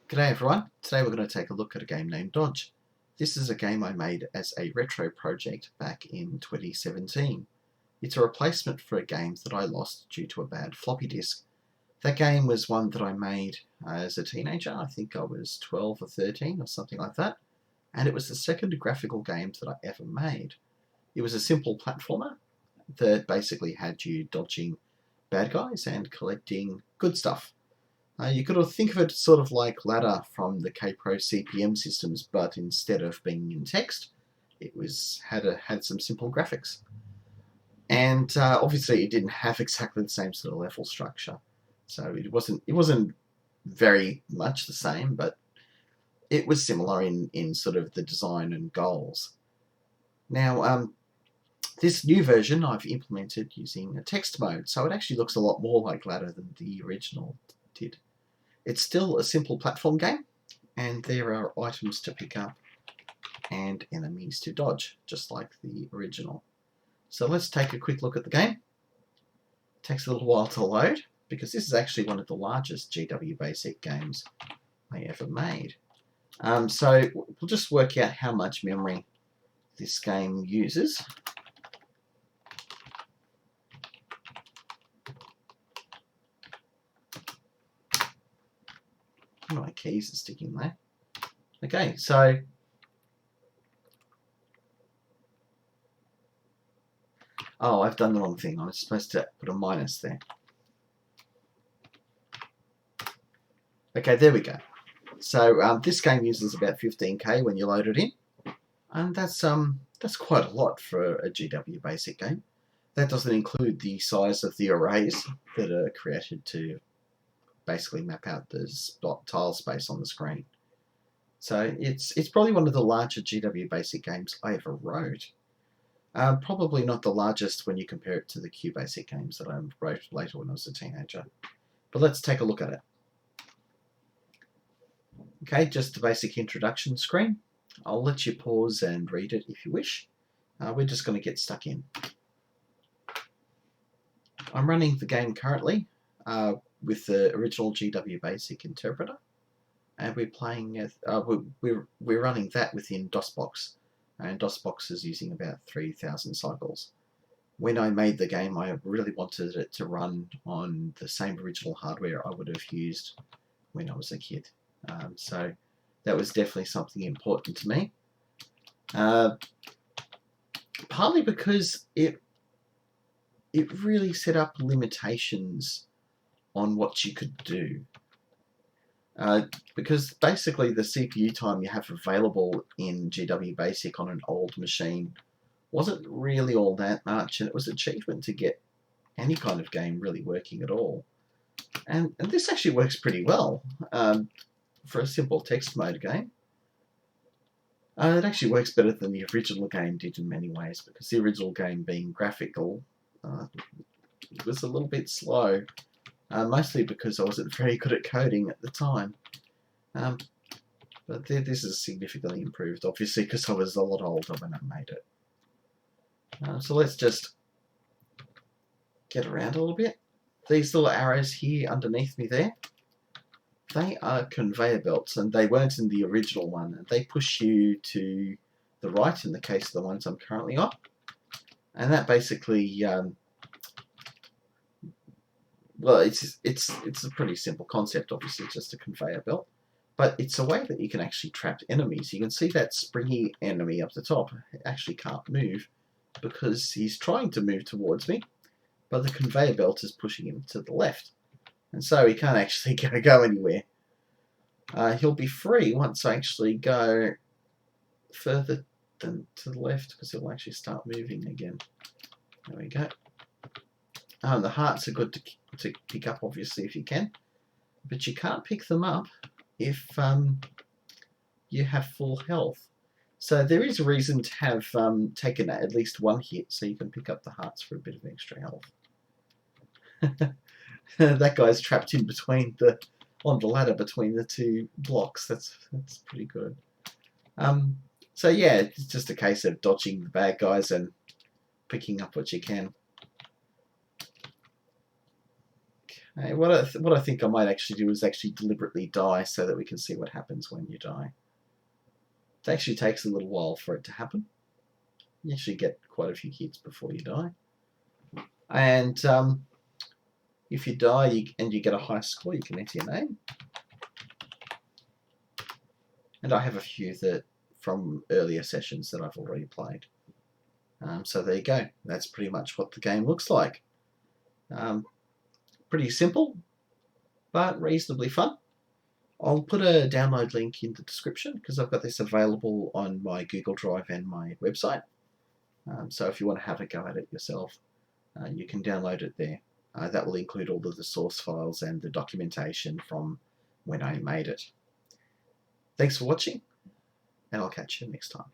G'day everyone, today we're going to take a look at a game named Dodge. This is a game I made as a retro project back in 2017. It's a replacement for a game that I lost due to a bad floppy disk. That game was one that I made as a teenager. I think I was 12 or 13 or something like that, and it was the second graphical game that I ever made. It was a simple platformer that basically had you dodging bad guys and collecting good stuff. You could think of it sort of like Ladder from the K-Pro CPM systems, but instead of being in text, it had some simple graphics. And obviously it didn't have exactly the same sort of level structure. So it wasn't very much the same, but it was similar in sort of the design and goals. Now, this new version I've implemented using a text mode, so it actually looks a lot more like Ladder than the original did. It's still a simple platform game, and there are items to pick up and enemies to dodge, just like the original. So let's take a quick look at the game. It takes a little while to load, because this is actually one of the largest GWBasic games I ever made. So we'll just work out how much memory this game uses. My keys are sticking there. Okay, so I've done the wrong thing. I was supposed to put a minus there. Okay, there we go. So this game uses about 15K when you load it in, and that's quite a lot for a GWBasic game. That doesn't include the size of the arrays that are created to basically map out the tile space on the screen. So it's probably one of the larger GWBasic games I ever wrote. Probably not the largest when you compare it to the QBasic games that I wrote later when I was a teenager. But let's take a look at it. Okay, just the basic introduction screen. I'll let you pause and read it if you wish. We're just going to get stuck in. I'm running the game currently with the original GWBasic interpreter, and we're playing. We're running that within DOSBox, and DOSBox is using about 3,000 cycles. When I made the game, I really wanted it to run on the same original hardware I would have used when I was a kid. So that was definitely something important to me. Partly because it really set up limitations on what you could do. Because basically the CPU time you have available in GWBasic on an old machine wasn't really all that much, and it was an achievement to get any kind of game really working at all. And this actually works pretty well for a simple text mode game. It actually works better than the original game did in many ways, because the original game, being graphical, was a little bit slow. Mostly because I wasn't very good at coding at the time. But this is significantly improved, obviously, because I was a lot older when I made it. So let's just get around a little bit. These little arrows here underneath me there, they are conveyor belts, and they weren't in the original one. And they push you to the right in the case of the ones I'm currently on. And that basically... well, it's a pretty simple concept, obviously, just a conveyor belt. But it's a way that you can actually trap enemies. You can see that springy enemy up the top actually can't move because he's trying to move towards me, but the conveyor belt is pushing him to the left. And so he can't actually go anywhere. He'll be free once I actually go further than to the left, because he'll actually start moving again. There we go. The hearts are good to pick up, obviously, if you can, but you can't pick them up if you have full health. So there is a reason to have taken at least one hit, so you can pick up the hearts for a bit of extra health. That guy's trapped in between on the ladder between the two blocks. That's pretty good. So yeah, it's just a case of dodging the bad guys and picking up what you can. What I think I might actually do is actually deliberately die so that we can see what happens when you die. It actually takes a little while for it to happen. You actually get quite a few hits before you die. And if you die and you get a high score, you can enter your name. And I have a few that from earlier sessions that I've already played. So there you go. That's pretty much what the game looks like. Pretty simple, but reasonably fun. I'll put a download link in the description because I've got this available on my Google Drive and my website. So if you want to have a go at it yourself, you can download it there. That will include all of the source files and the documentation from when I made it. Thanks for watching, and I'll catch you next time.